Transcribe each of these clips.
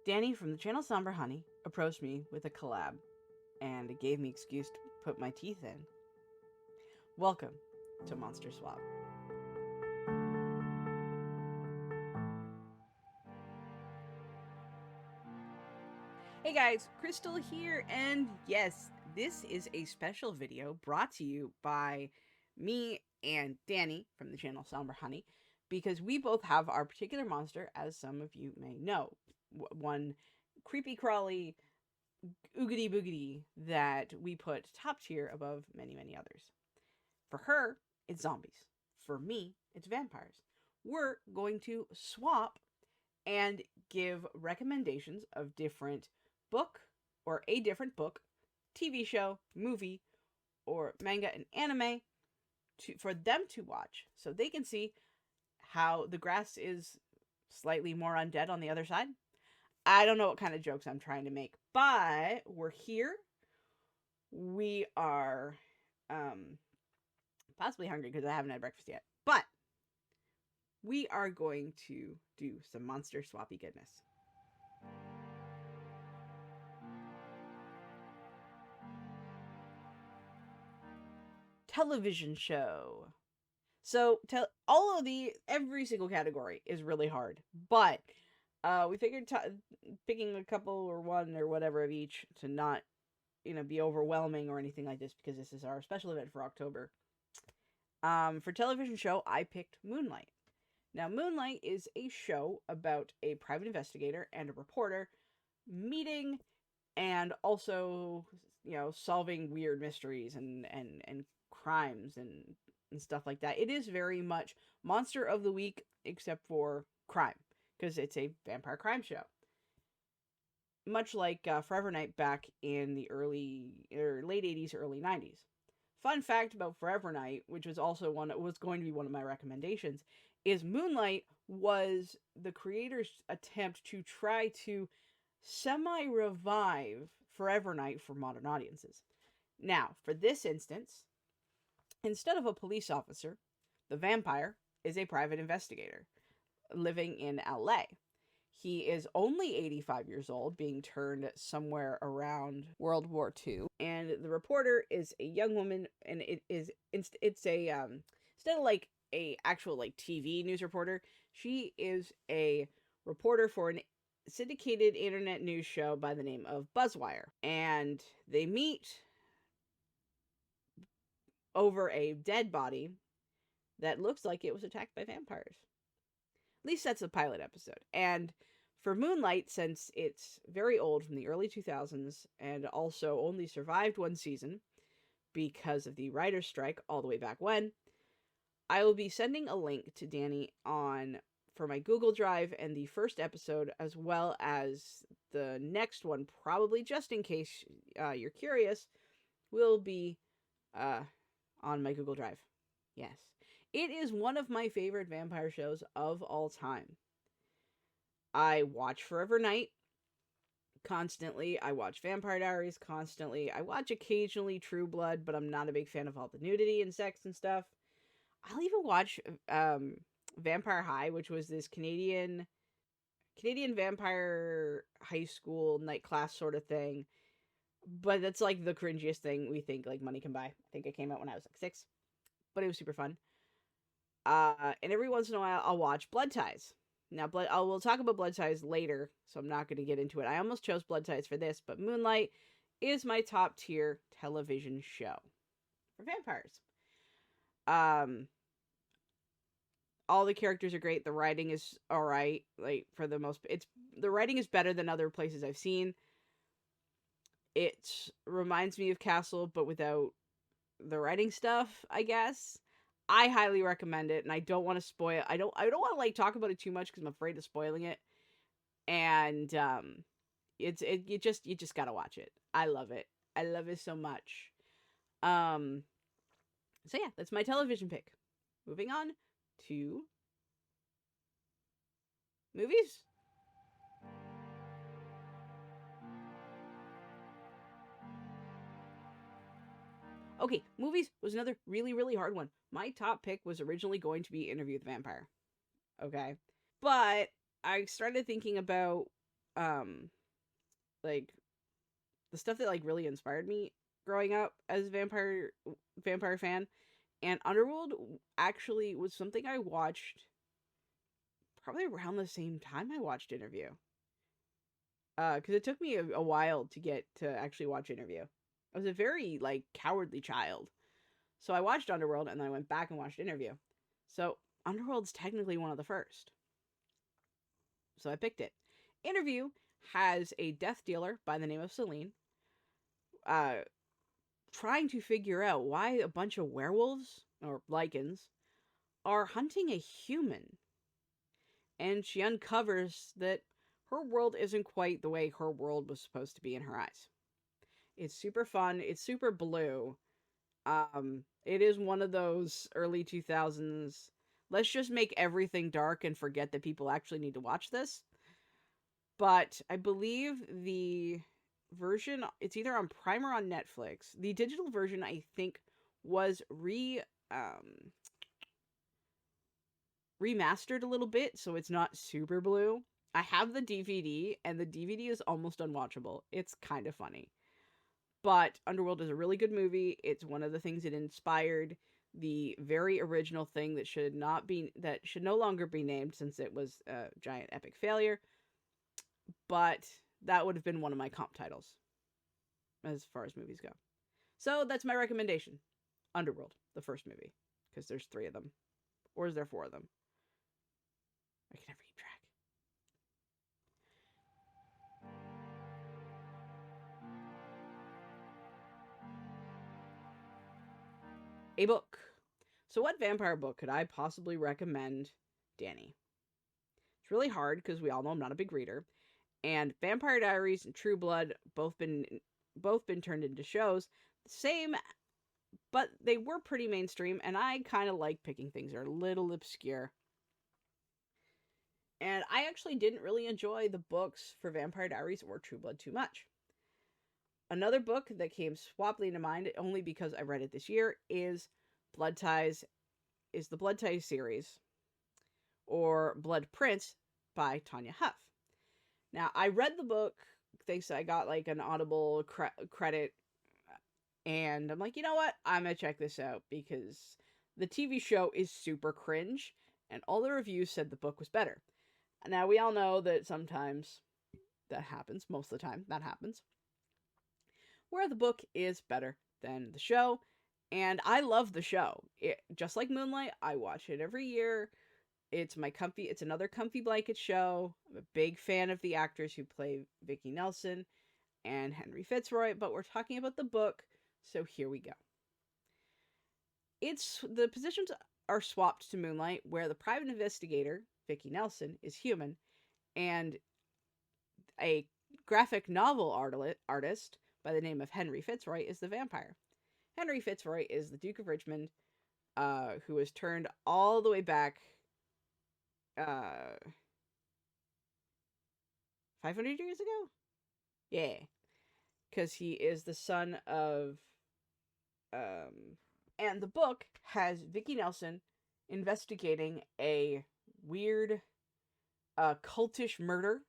Danni from the channel Somberhoney approached me with a collab, and it gave me excuse to put my teeth in. Welcome to Monster Swap. Hey guys, Crystal here, and yes, this is a special video brought to you by me and Danni from the channel Somberhoney, because we both have our particular monster, as some of you may know. One creepy crawly oogity boogity that we put top tier above many, many others. For her, it's zombies. For me, it's vampires. We're going to swap and give recommendations of different book or a different book, TV show, movie, or manga and anime for them to watch so they can see how the grass is slightly more undead on the other side. I don't know what kind of jokes I'm trying to make, but we're here. We are possibly hungry because I haven't had breakfast yet, but we are going to do some monster swappy goodness. Television show. So every single category is really hard, but we figured picking a couple or one or whatever of each to not, be overwhelming or anything like this, because this is our special event for October. For television show, I picked Moonlight. Now, Moonlight is a show about a private investigator and a reporter meeting and also, solving weird mysteries and crimes and stuff like that. It is very much Monster of the Week, except for crime, because it's a vampire crime show. Much like Forever Night back in the late 80s, early 90s. Fun fact about Forever Night, which was also was going to be one of my recommendations, is Moonlight was the creator's attempt to try to semi-revive Forever Night for modern audiences. Now, for this instance, instead of a police officer, the vampire is a private investigator living in LA. He is only 85 years old, being turned somewhere around World War II. And the reporter is a young woman, and it's a, instead of like a actual like TV news reporter, she is a reporter for an syndicated internet news show by the name of Buzzwire. And they meet over a dead body that looks like it was attacked by vampires. At least that's the pilot episode. And for Moonlight, since it's very old, from the early 2000s, and also only survived one season because of the writer's strike all the way back when, I will be sending a link to Danni for my Google Drive and the first episode, as well as the next one, probably just in case you're curious, will be on my Google Drive. Yes. It is one of my favorite vampire shows of all time. I watch Forever Night constantly. I watch Vampire Diaries constantly. I watch occasionally True Blood, but I'm not a big fan of all the nudity and sex and stuff. I'll even watch Vampire High, which was this Canadian vampire high school night class sort of thing. But that's like the cringiest thing we think like money can buy. I think it came out when I was like 6. But it was super fun. And every once in a while, I'll watch Blood Ties. Now, we'll talk about Blood Ties later, so I'm not going to get into it. I almost chose Blood Ties for this, but Moonlight is my top tier television show for vampires. All the characters are great. The writing is all right. Like, for the most, the writing is better than other places I've seen. It reminds me of Castle, but without the writing stuff, I guess. I highly recommend it, and I don't want to spoil. I don't want to like talk about it too much because I'm afraid of spoiling it. And you just gotta watch it. I love it. I love it so much. So yeah, that's my television pick. Moving on to movies. Okay, movies was another really, really hard one. My top pick was originally going to be Interview with the Vampire. Okay? But I started thinking about um like the stuff that like really inspired me growing up as a vampire fan. And Underworld actually was something I watched probably around the same time I watched Interview. Because it took me a while to get to actually watch Interview. I was a very like cowardly child, so I watched Underworld and then I went back and watched Interview. So Underworld's technically one of the first, so I picked it. Interview has a death dealer by the name of Celine, uh, trying to figure out why a bunch of werewolves or lycans are hunting a human, and she uncovers that her world isn't quite the way her world was supposed to be in her eyes. It's super fun. It's super blue. It is one of those early 2000s. Let's just make everything dark and forget that people actually need to watch this. But I believe the version, it's either on Prime or on Netflix. The digital version, I think, was remastered a little bit, so it's not super blue. I have the DVD, and the DVD is almost unwatchable. It's kind of funny. But Underworld is a really good movie. It's one of the things that inspired the very original thing that should no longer be named since it was a giant epic failure. But that would have been one of my comp titles as far as movies go. So that's my recommendation. Underworld, the first movie, because there's 3 of them. Or is there 4 of them? I can never keep track. A book. So what vampire book could I possibly recommend Danni? It's really hard because we all know I'm not a big reader. And Vampire Diaries and True Blood both been turned into shows. Same, but they were pretty mainstream, and I kind of like picking things that are a little obscure. And I actually didn't really enjoy the books for Vampire Diaries or True Blood too much. Another book that came swappily to mind, only because I read it this year, is the Blood Ties series, or Blood Prince by Tanya Huff. Now, I read the book thanks to I got like an Audible credit, and I'm like, you know what? I'm gonna check this out because the TV show is super cringe, and all the reviews said the book was better. Now, we all know that sometimes that happens, most of the time that happens, where the book is better than the show, and I love the show. Just like Moonlight, I watch it every year. It's another comfy blanket show. I'm a big fan of the actors who play Vicky Nelson and Henry Fitzroy, but we're talking about the book, so here we go. The positions are swapped to Moonlight, where the private investigator, Vicky Nelson, is human, and a graphic novel artist by the name of Henry Fitzroy is the vampire. Henry Fitzroy is the Duke of Richmond, who was turned all the way back 500 years ago? Yeah. Because he is the son of, and the book has Vicky Nelson investigating a weird, cultish murder,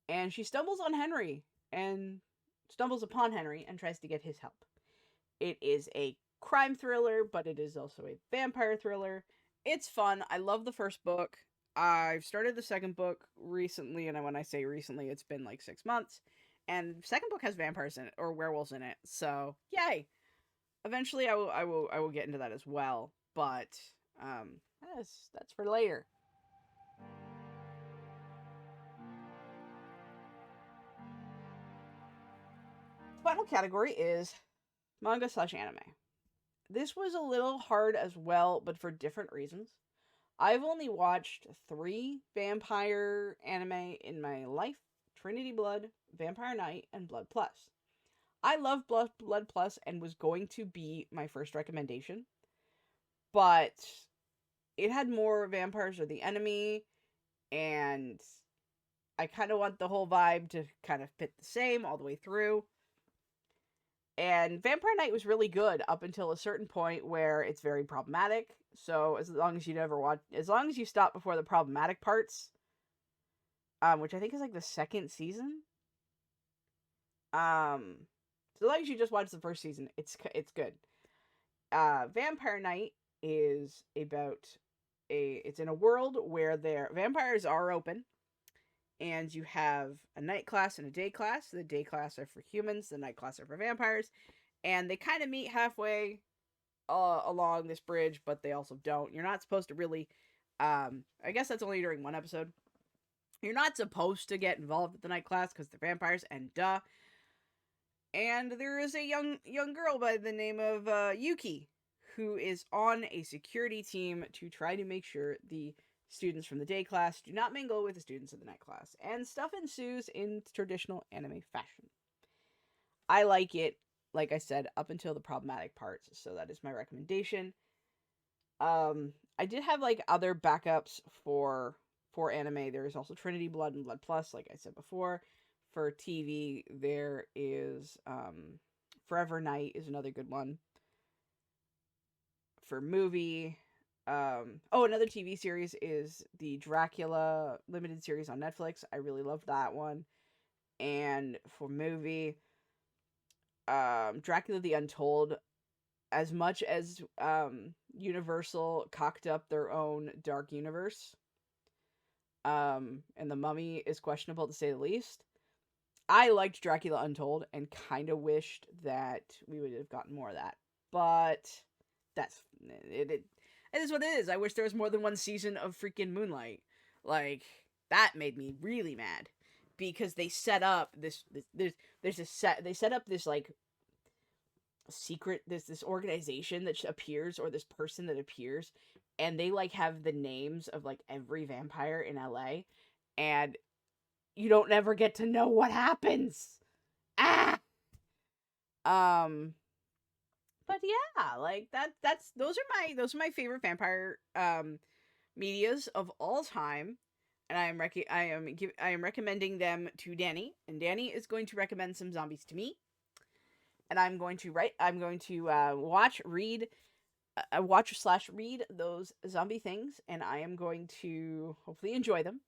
and she stumbles upon Henry and tries to get his help. It is a crime thriller, but it is also a vampire thriller. It's fun. I love the first book. I've started the second book recently, and when I say recently, it's been like 6 months. And the second book has vampires in it, or werewolves in it. So, yay! Eventually, I will get into that as well. But that's for later. Final category is manga/anime. This was a little hard as well, but for different reasons. I've only watched 3 vampire anime in my life: Trinity Blood, Vampire Knight, and Blood Plus. I love Blood Plus and was going to be my first recommendation, but it had more vampires are the enemy, and I kind of want the whole vibe to kind of fit the same all the way through. And Vampire Knight was really good up until a certain point where it's very problematic. So as long as you stop before the problematic parts, which I think is like the second season. So long as you just watch the first season, it's good. Vampire Night is about it's in a world where their vampires are open, and you have a night class and a day class. The day class are for humans, the night class are for vampires, and they kind of meet halfway along this bridge, but they also don't. You're not supposed to really. I guess that's only during one episode. You're not supposed to get involved with the night class because they're vampires, and duh. And there is a young girl by the name of Yuki, who is on a security team to try to make sure the students from the day class do not mingle with the students of the night class. And stuff ensues in traditional anime fashion. I like it, like I said, up until the problematic parts, so that is my recommendation. I did have like other backups for anime. There is also Trinity Blood and Blood Plus, like I said before. For TV, there is Forever Night is another good one. For movie, another TV series is the Dracula limited series on Netflix. I really love that one. And for movie, Dracula the Untold, as much as Universal cocked up their own dark universe, and The Mummy is questionable to say the least, I liked Dracula Untold and kind of wished that we would have gotten more of that. But that's it. It is what it is. I wish there was more than one season of freaking Moonlight. Like, that made me really mad because they set up they set up this like secret this organization that appears, or this person that appears, and they like have the names of like every vampire in LA, and you don't ever get to know what happens. Ah. But yeah, like those are my favorite vampire medias of all time, and I am recommending them to Danny, and Danny is going to recommend some zombies to me, and I'm going to watch / read those zombie things, and I am going to hopefully enjoy them.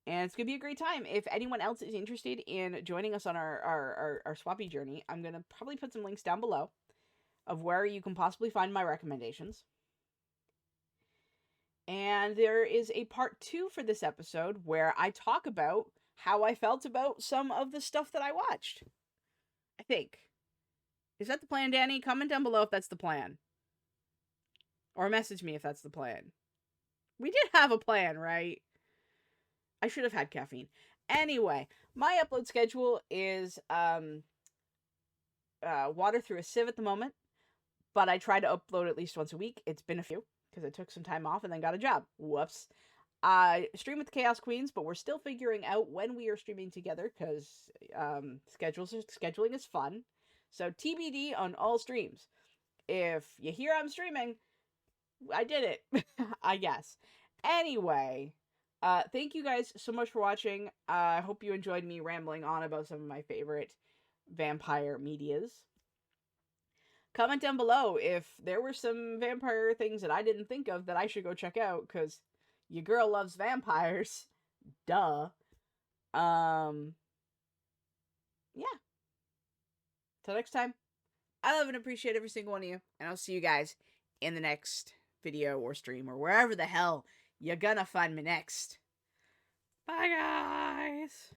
And it's going to be a great time. If anyone else is interested in joining us on our swappy journey, I'm going to probably put some links down below of where you can possibly find my recommendations. And there is a part 2 for this episode where I talk about how I felt about some of the stuff that I watched. I think. Is that the plan, Danny? Comment down below if that's the plan. Or message me if that's the plan. We did have a plan, right? I should have had caffeine. Anyway, my upload schedule is water through a sieve at the moment, but I try to upload at least once a week. It's been a few, because I took some time off and then got a job. Whoops. I stream with the Chaos Queens, but we're still figuring out when we are streaming together, because scheduling is fun. So TBD on all streams. If you hear I'm streaming, I did it, I guess. Anyway, thank you guys so much for watching. I hope you enjoyed me rambling on about some of my favorite vampire medias. Comment down below if there were some vampire things that I didn't think of that I should go check out, because your girl loves vampires. Duh. Yeah. Till next time, I love and appreciate every single one of you, and I'll see you guys in the next video or stream or wherever the hell you're gonna find me next. Bye, guys!